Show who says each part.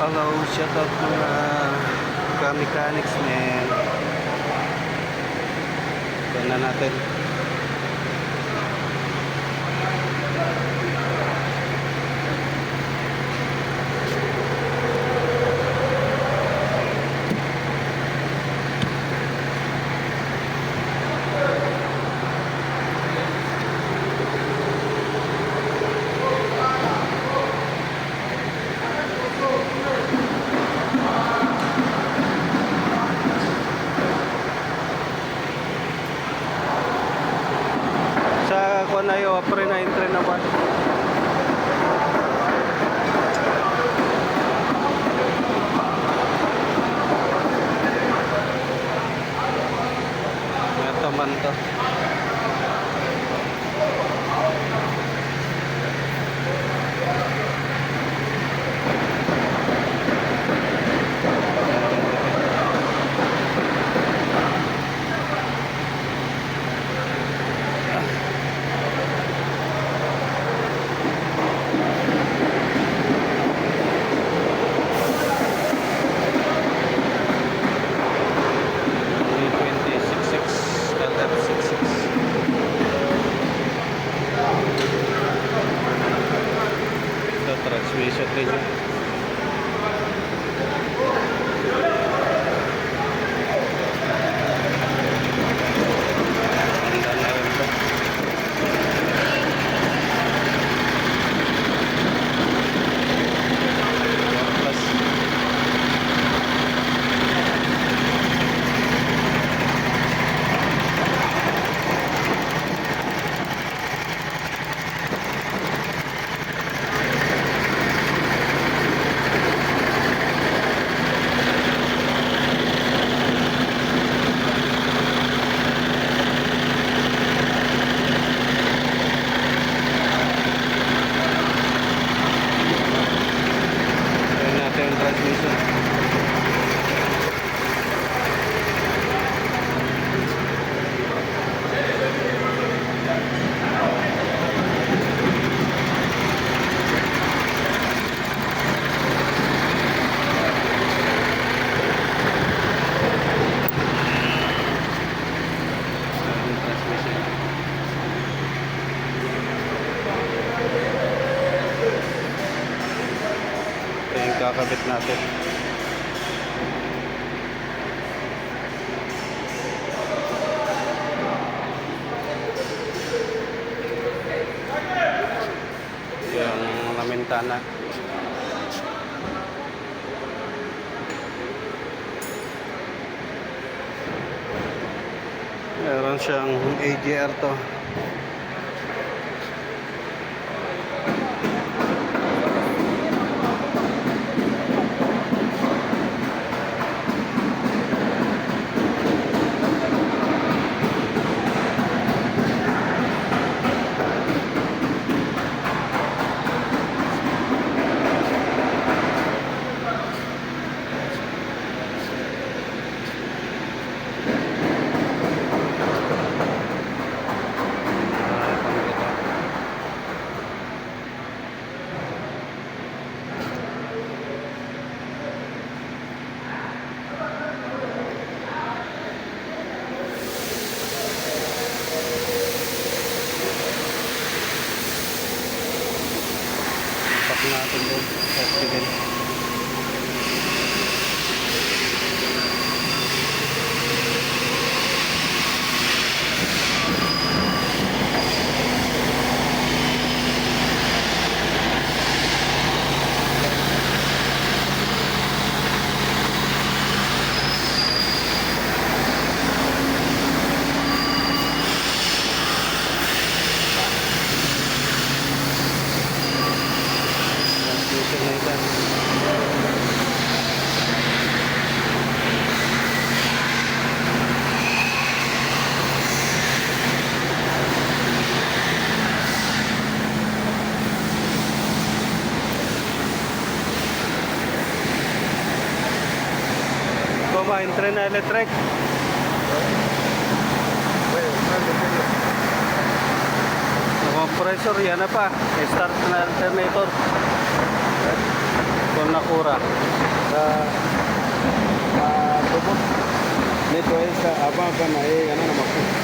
Speaker 1: Hello, shout out mga ka-mechanics man. Ito na natin. Sa kuha na yung apre na entry naman. Ito man to. Transmission din yun. Handa na rin ito. Plus. Yung transmission. Ito yung kakabit natin. Yung mga mentana. Meron siyang AGR to. Natin doon sa student. Entry na electric. Compressor yan na pa. Start na alternator. Kung Nakura.
Speaker 2: sa tubot nito ay sa abang ka na ano na maku